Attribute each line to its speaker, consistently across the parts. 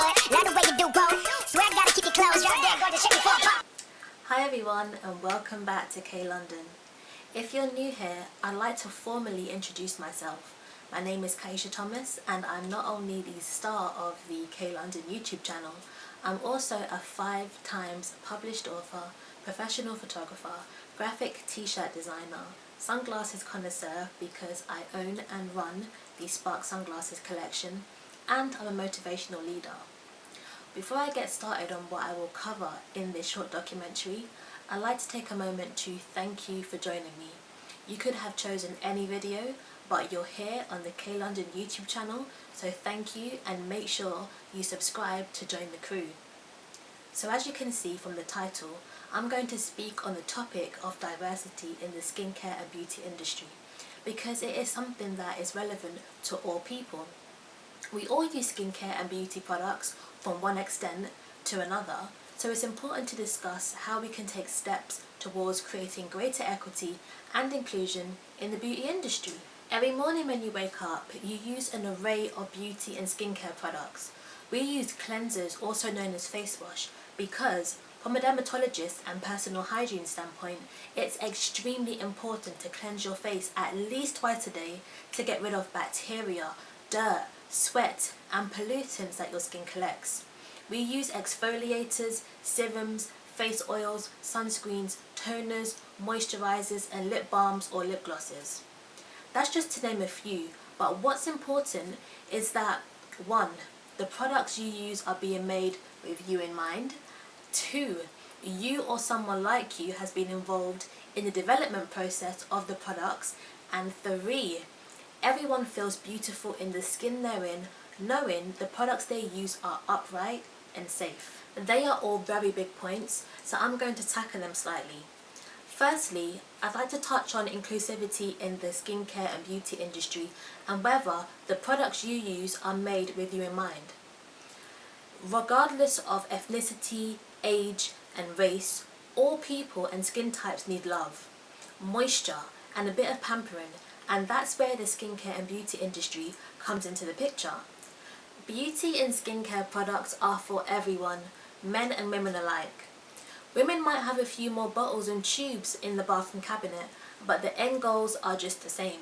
Speaker 1: Love the way you do both. Swear I gotta keep you close. Drop dead, go to shake it for a pop.
Speaker 2: Hi everyone and welcome back to K London. If you're new here, I'd like to formally introduce myself. My name is Kaisha Thomas and I'm not only the star of the K London YouTube channel, I'm also a 5 times published author, professional photographer, graphic t-shirt designer, sunglasses connoisseur because I own and run the Spark Sunglasses collection, and I'm a motivational leader. Before I get started on what I will cover in this short documentary, I'd like to take a moment to thank you for joining me. You could have chosen any video, but you're here on the K London YouTube channel, so thank you and make sure you subscribe to join the crew. So as you can see from the title, I'm going to speak on the topic of diversity in the skincare and beauty industry because it is something that is relevant to all people. We all use skincare and beauty products from one extent to another, so it's important to discuss how we can take steps towards creating greater equity and inclusion in the beauty industry. Every morning when you wake up, you use an array of beauty and skincare products. We use cleansers, also known as face wash, because from a dermatologist and personal hygiene standpoint, it's extremely important to cleanse your face at least twice a day to get rid of bacteria, dirt, sweat and pollutants that your skin collects. We use exfoliators, serums, face oils, sunscreens, toners, moisturizers and lip balms or lip glosses. That's just to name a few, but what's important is that 1. The products you use are being made with you in mind. 2. You or someone like you has been involved in the development process of the products. And 3. Everyone feels beautiful in the skin they're in, knowing the products they use are upright and safe. They are all very big points, so I'm going to tackle them slightly. Firstly, I'd like to touch on inclusivity in the skincare and beauty industry and whether the products you use are made with you in mind. Regardless of ethnicity, age and race, all people and skin types need love, moisture and a bit of pampering, and that's where the skincare and beauty industry comes into the picture. Beauty and skincare products are for everyone, men and women alike. Women might have a few more bottles and tubes in the bathroom cabinet, but the end goals are just the same.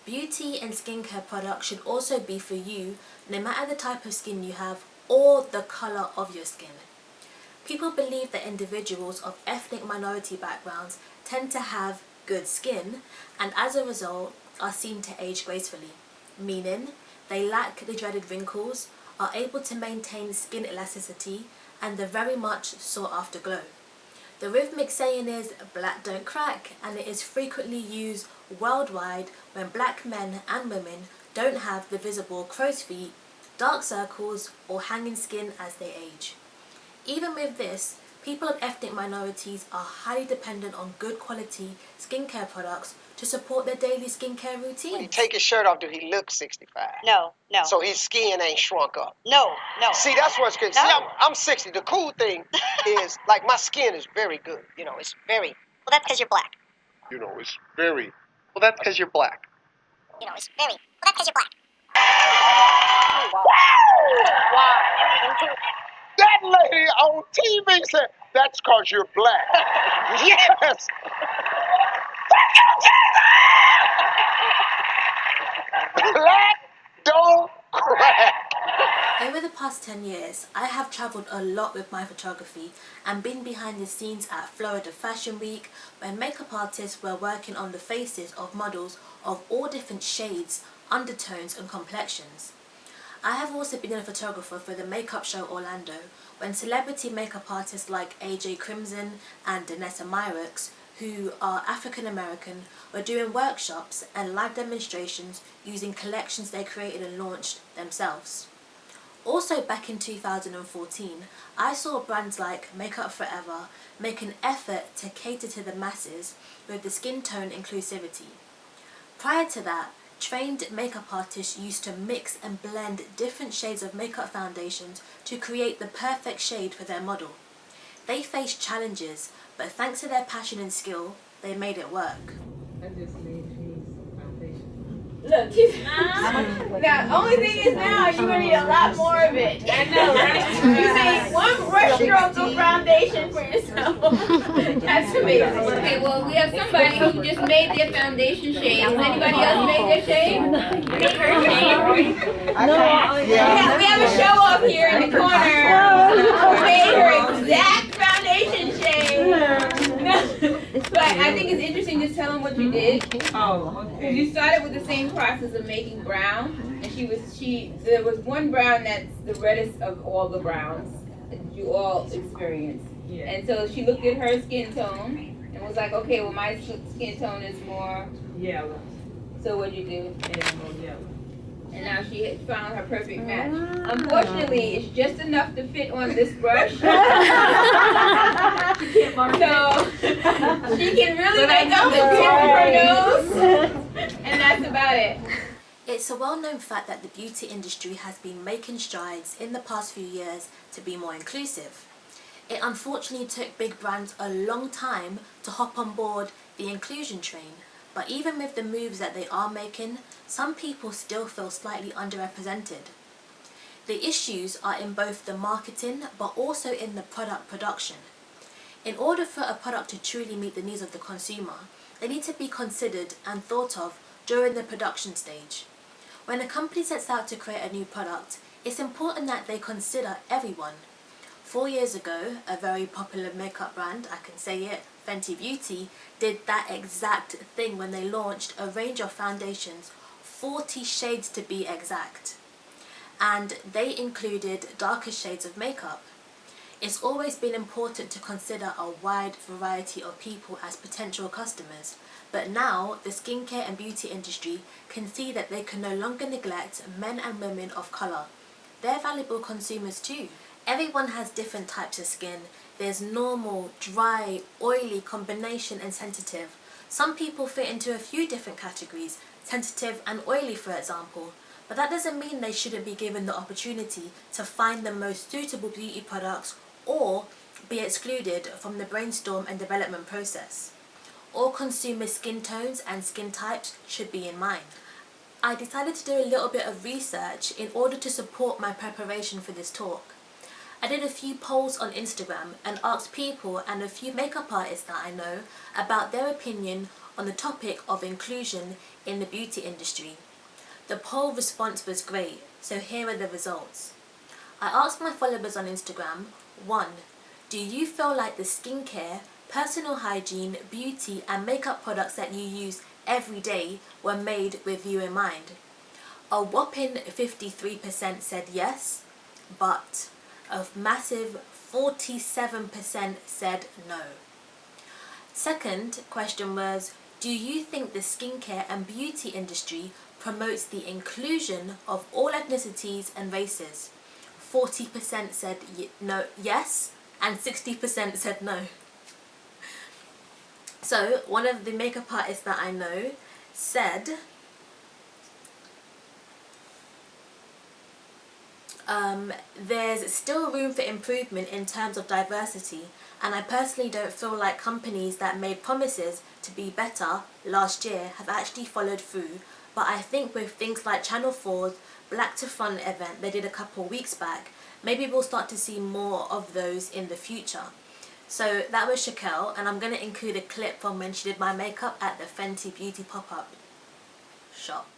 Speaker 2: Beauty and skincare products should also be for you, no matter the type of skin you have or the colour of your skin. People believe that individuals of ethnic minority backgrounds tend to have good skin and as a result are seen to age gracefully, meaning they lack the dreaded wrinkles, are able to maintain skin elasticity and the very much sought after glow. The rhythmic saying is black don't crack, and it is frequently used worldwide when black men and women don't have the visible crow's feet, dark circles or hanging skin as they age. Even with this, people of ethnic minorities are highly dependent on good quality skincare products to support their daily skincare routine.
Speaker 3: When he take his shirt off, do he look 65?
Speaker 4: No.
Speaker 3: So his skin ain't shrunk up.
Speaker 4: No.
Speaker 3: See, that's what's good.
Speaker 4: No.
Speaker 3: See, I'm 60. The cool thing is, like, my skin is very good. You know, it's very...
Speaker 4: Well, that's because you're black.
Speaker 3: You know, it's very... Well, that's because you're black.
Speaker 4: You know, it's very. Well, that's because you're black.
Speaker 3: Wow. That lady on TV said, that's because you're black. Yes. Black don't crack.
Speaker 2: Over the past 10 years, I have travelled a lot with my photography and been behind the scenes at Florida Fashion Week when makeup artists were working on the faces of models of all different shades, undertones and complexions. I have also been a photographer for the makeup show Orlando when celebrity makeup artists like AJ Crimson and Danessa Myricks, who are African American, were doing workshops and live demonstrations using collections they created and launched themselves. Also back in 2014, I saw brands like Makeup Forever make an effort to cater to the masses with the skin tone inclusivity. Prior to that, trained makeup artists used to mix and blend different shades of makeup foundations to create the perfect shade for their model. They faced challenges, but thanks to their passion and skill, they made it work.
Speaker 5: I just made Shanice's foundation. Look, now, only thing is now you're gonna need a lot more of it. I know, right? You need one brush stroke of foundation for yourself. That's amazing. Okay, well, we have somebody who just made their foundation shade. Has anybody else made their shade? Made her shade? No. We have a show off here in the corner who made her exact foundation shade. But I think it's interesting to tell them what you did. Oh, okay. Because you started with the same process of making brown, and there was one brown that's the reddest of all the browns that you all experienced. Yeah. And so she looked at her skin tone and was like, okay, well my skin tone is more yellow. So what'd you do? And more yellow. And now she had found her perfect match. Unfortunately, it's just enough to fit on this brush. So she can really make up the tip of her nose. And that's about it.
Speaker 2: It's a well-known fact that the beauty industry has been making strides in the past few years to be more inclusive. It unfortunately took big brands a long time to hop on board the inclusion train. But even with the moves that they are making, some people still feel slightly underrepresented. The issues are in both the marketing but also in the product production. In order for a product to truly meet the needs of the consumer, they need to be considered and thought of during the production stage. When a company sets out to create a new product, it's important that they consider everyone. 4 years ago, a very popular makeup brand, I can say it, Fenty Beauty, did that exact thing when they launched a range of foundations, 40 shades to be exact. And they included darker shades of makeup. It's always been important to consider a wide variety of people as potential customers, but now the skincare and beauty industry can see that they can no longer neglect men and women of colour. They're valuable consumers too. Everyone has different types of skin. There's normal, dry, oily, combination and sensitive. Some people fit into a few different categories, sensitive and oily for example, but that doesn't mean they shouldn't be given the opportunity to find the most suitable beauty products or be excluded from the brainstorm and development process. All consumer skin tones and skin types should be in mind. I decided to do a little bit of research in order to support my preparation for this talk. I did a few polls on Instagram and asked people and a few makeup artists that I know about their opinion on the topic of inclusion in the beauty industry. The poll response was great, so here are the results. I asked my followers on Instagram, 1. Do you feel like the skincare, personal hygiene, beauty and makeup products that you use every day were made with you in mind? A whopping 53% said yes, but a massive 47% said no. Second question was, do you think the skincare and beauty industry promotes the inclusion of all ethnicities and races? 40% said no, yes, and 60% said no. So one of the makeup artists that I know said there's still room for improvement in terms of diversity, and I personally don't feel like companies that made promises to be better last year have actually followed through, but I think with things like Channel 4's Black to Front event they did a couple weeks back, maybe we'll start to see more of those in the future. So that was Shaquelle, and I'm going to include a clip from when she did my makeup at the Fenty Beauty pop-up shop.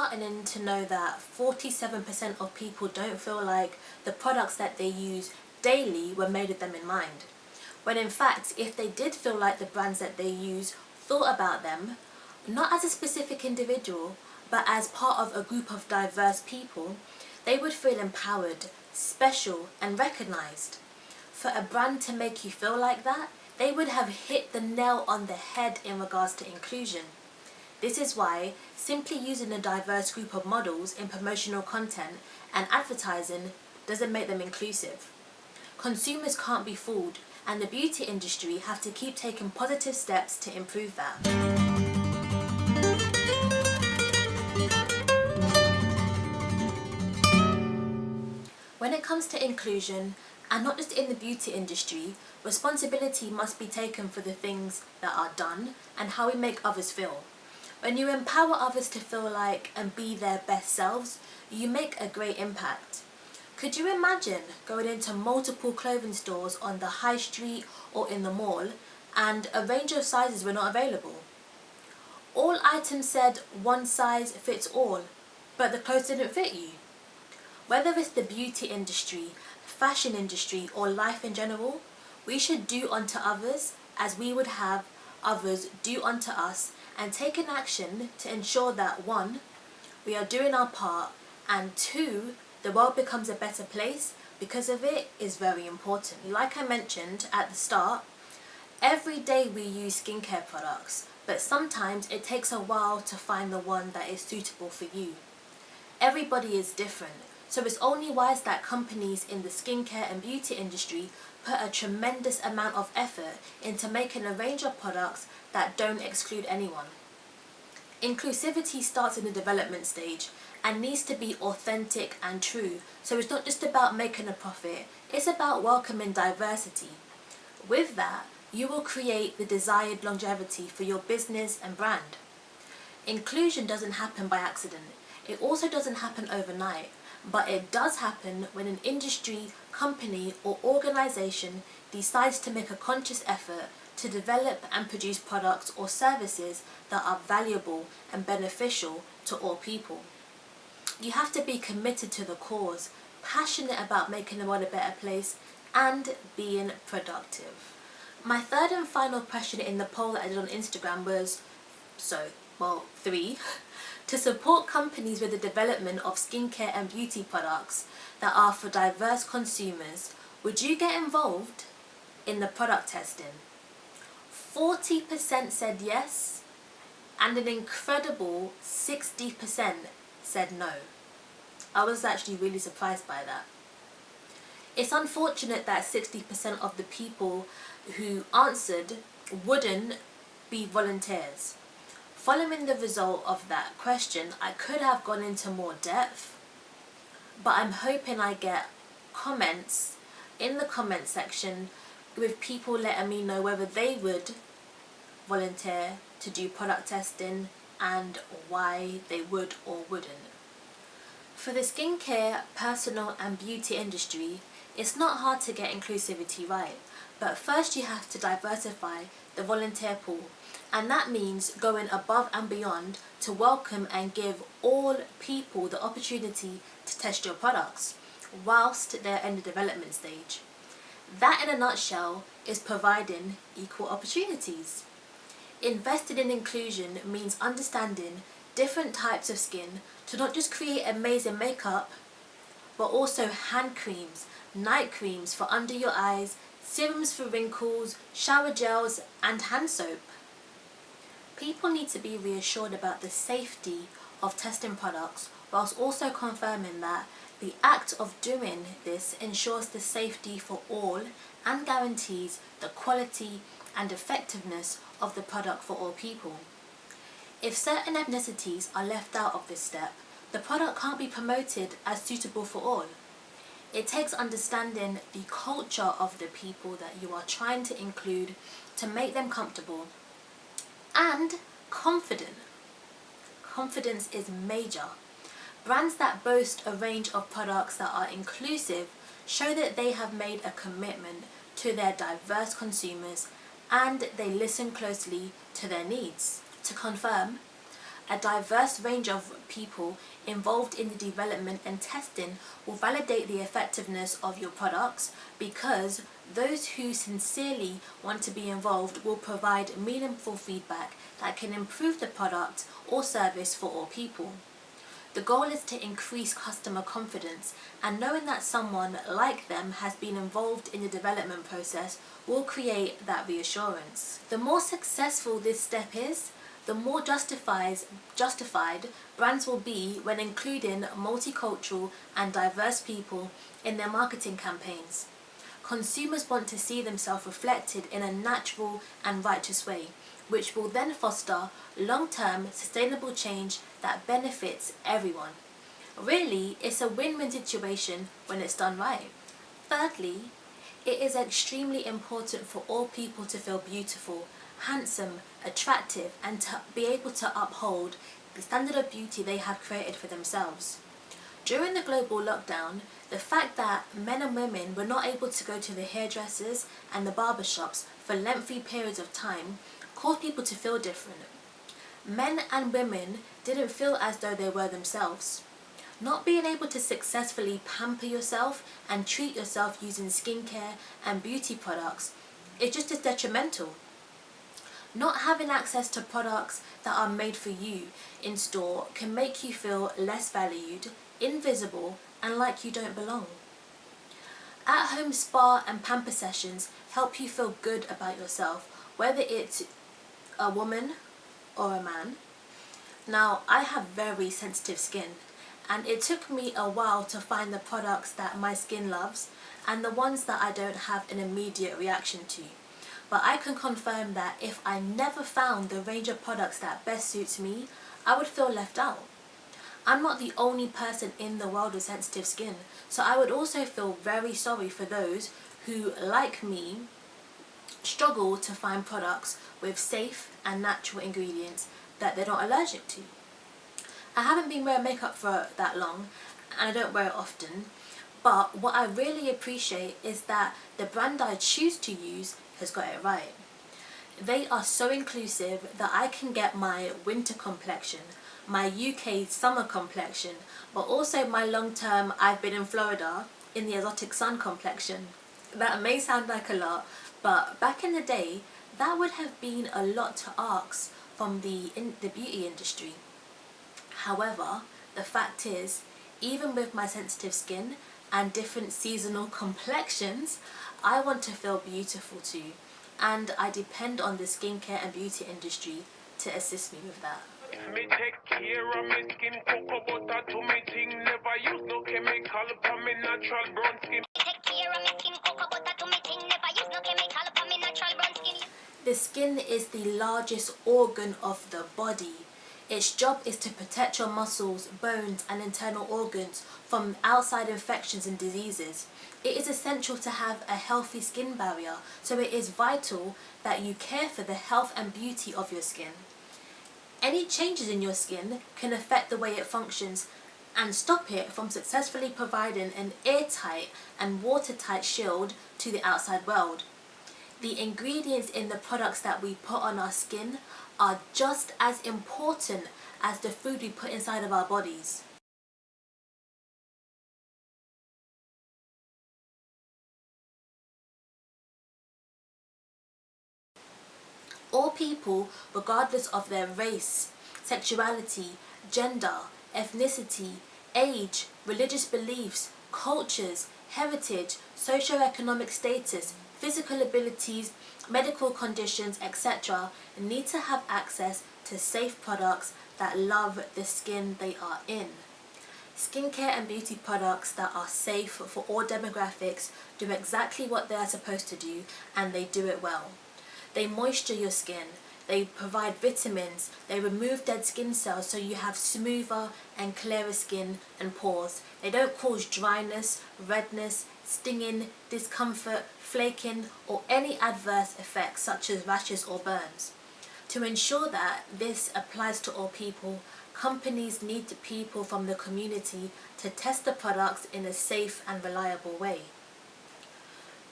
Speaker 2: disheartening to know that 47% of people don't feel like the products that they use daily were made with them in mind. When in fact, if they did feel like the brands that they use thought about them, not as a specific individual, but as part of a group of diverse people, they would feel empowered, special, and recognized. For a brand to make you feel like that, they would have hit the nail on the head in regards to inclusion. This is why simply using a diverse group of models in promotional content and advertising doesn't make them inclusive. Consumers can't be fooled, and the beauty industry have to keep taking positive steps to improve that. When it comes to inclusion, and not just in the beauty industry, responsibility must be taken for the things that are done and how we make others feel. When you empower others to feel like and be their best selves, you make a great impact. Could you imagine going into multiple clothing stores on the high street or in the mall and a range of sizes were not available? All items said one size fits all, but the clothes didn't fit you. Whether it's the beauty industry, fashion industry, or life in general, we should do unto others as we would have others do unto us, and take an action to ensure that 1, we are doing our part, and 2, the world becomes a better place because of it is very important. Like I mentioned at the start, every day we use skincare products, but sometimes it takes a while to find the one that is suitable for you. Everybody is different, so it's only wise that companies in the skincare and beauty industry put a tremendous amount of effort into making a range of products that don't exclude anyone. Inclusivity starts in the development stage and needs to be authentic and true, so it's not just about making a profit, it's about welcoming diversity. With that, you will create the desired longevity for your business and brand. Inclusion doesn't happen by accident. It also doesn't happen overnight, but it does happen when an industry, company, or organization decides to make a conscious effort to develop and produce products or services that are valuable and beneficial to all people. You have to be committed to the cause, passionate about making the world a better place, and being productive. My third and final question in the poll that I did on Instagram was, 3. To support companies with the development of skincare and beauty products that are for diverse consumers, would you get involved in the product testing? 40% said yes, and an incredible 60% said no. I was actually really surprised by that. It's unfortunate that 60% of the people who answered wouldn't be volunteers. Following the result of that question, I could have gone into more depth, but I'm hoping I get comments in the comment section with people letting me know whether they would volunteer to do product testing and why they would or wouldn't. For the skincare, personal and beauty industry, it's not hard to get inclusivity right, but first you have to diversify the volunteer pool, and that means going above and beyond to welcome and give all people the opportunity to test your products whilst they're in the development stage. That in a nutshell is providing equal opportunities. Invested in inclusion means understanding different types of skin to not just create amazing makeup, but also hand creams, night creams for under your eyes, serums for wrinkles, shower gels, and hand soap. People need to be reassured about the safety of testing products, whilst also confirming that the act of doing this ensures the safety for all and guarantees the quality and effectiveness of the product for all people. If certain ethnicities are left out of this step, the product can't be promoted as suitable for all. It takes understanding the culture of the people that you are trying to include to make them comfortable and confident. Confidence is major. Brands that boast a range of products that are inclusive show that they have made a commitment to their diverse consumers and they listen closely to their needs. To confirm, A diverse range of people involved in the development and testing will validate the effectiveness of your products, because those who sincerely want to be involved will provide meaningful feedback that can improve the product or service for all people. The goal is to increase customer confidence, and knowing that someone like them has been involved in the development process will create that reassurance. The more successful this step is, the more justified brands will be when including multicultural and diverse people in their marketing campaigns. Consumers want to see themselves reflected in a natural and righteous way, which will then foster long-term sustainable change that benefits everyone. Really, it's a win-win situation when it's done right. Thirdly, it is extremely important for all people to feel beautiful, handsome, attractive, and to be able to uphold the standard of beauty they have created for themselves. During the global lockdown, the fact that men and women were not able to go to the hairdressers and the barbershops for lengthy periods of time caused people to feel different. Men and women didn't feel as though they were themselves. Not being able to successfully pamper yourself and treat yourself using skincare and beauty products is just as detrimental. Not having access to products that are made for you in store can make you feel less valued, invisible, and like you don't belong. At-home spa and pamper sessions help you feel good about yourself, whether it's a woman or a man. Now, I have very sensitive skin, and it took me a while to find the products that my skin loves and the ones that I don't have an immediate reaction to. But I can confirm that if I never found the range of products that best suits me, I would feel left out. I'm not the only person in the world with sensitive skin, so I would also feel very sorry for those who, like me, struggle to find products with safe and natural ingredients that they're not allergic to. I haven't been wearing makeup for that long, and I don't wear it often, but what I really appreciate is that the brand I choose to use has got it right. They are so inclusive that I can get my winter complexion, my UK summer complexion, but also my long-term I've been in Florida in the exotic sun complexion. That may sound like a lot, but back in the day, that would have been a lot to ask from the beauty industry. However, the fact is, even with my sensitive skin and different seasonal complexions, I want to feel beautiful too, and I depend on the skincare and beauty industry to assist me with that.
Speaker 6: Me take care of me skin, cocoa butter to me thing. Never use no chemical for me natural brown skin.
Speaker 4: Take care of me skin, cocoa butter to me thing. Never use no chemical for me natural brown skin.
Speaker 2: The skin is the largest organ of the body. Its job is to protect your muscles, bones, and internal organs from outside infections and diseases. It is essential to have a healthy skin barrier, so it is vital that you care for the health and beauty of your skin. Any changes in your skin can affect the way it functions and stop it from successfully providing an airtight and watertight shield to the outside world. The ingredients in the products that we put on our skin are just as important as the food we put inside of our bodies. All people, regardless of their race, sexuality, gender, ethnicity, age, religious beliefs, cultures, heritage, socio-economic status, physical abilities, medical conditions, etc., need to have access to safe products that love the skin they are in. Skincare and beauty products that are safe for all demographics do exactly what they are supposed to do, and they do it well. They moisture your skin, they provide vitamins, they remove dead skin cells so you have smoother and clearer skin and pores. They don't cause dryness, redness, stinging, discomfort, flaking, or any adverse effects such as rashes or burns. To ensure that this applies to all people, companies need the people from the community to test the products in a safe and reliable way.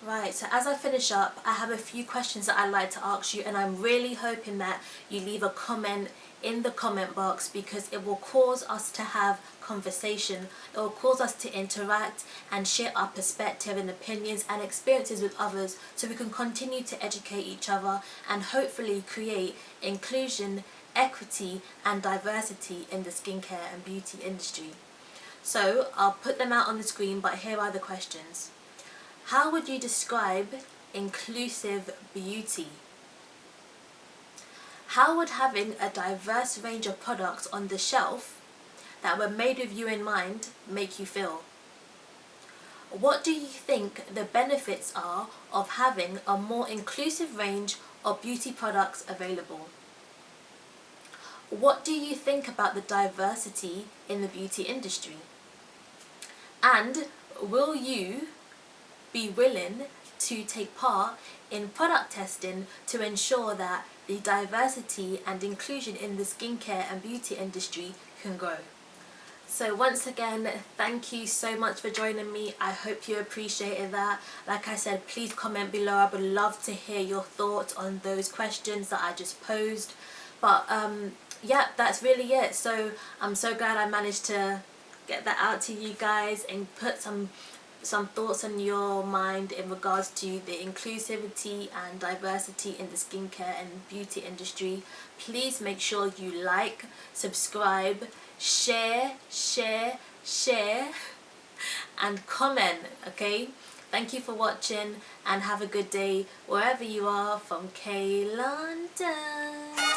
Speaker 2: Right, so as I finish up, I have a few questions that I'd like to ask you, and I'm really hoping that you leave a comment in the comment box, because it will cause us to have conversation. It will cause us to interact and share our perspective and opinions and experiences with others, so we can continue to educate each other and hopefully create inclusion, equity and diversity in the skincare and beauty industry. So I'll put them out on the screen, but here are the questions. How would you describe inclusive beauty? How would having a diverse range of products on the shelf that were made with you in mind make you feel? What do you think the benefits are of having a more inclusive range of beauty products available? What do you think about the diversity in the beauty industry? And will you be willing to take part in product testing to ensure that the diversity and inclusion in the skincare and beauty industry can grow? So once again, thank you so much for joining me. I hope you appreciated that. Like I said, please comment below. I would love to hear your thoughts on those questions that I just posed. But yeah, that's really it. So I'm so glad I managed to get that out to you guys and put some thoughts on your mind in regards to the inclusivity and diversity in the skincare and beauty industry. Please make sure you like, subscribe, share, and comment, okay? Thank you for watching and have a good day wherever you are from K London.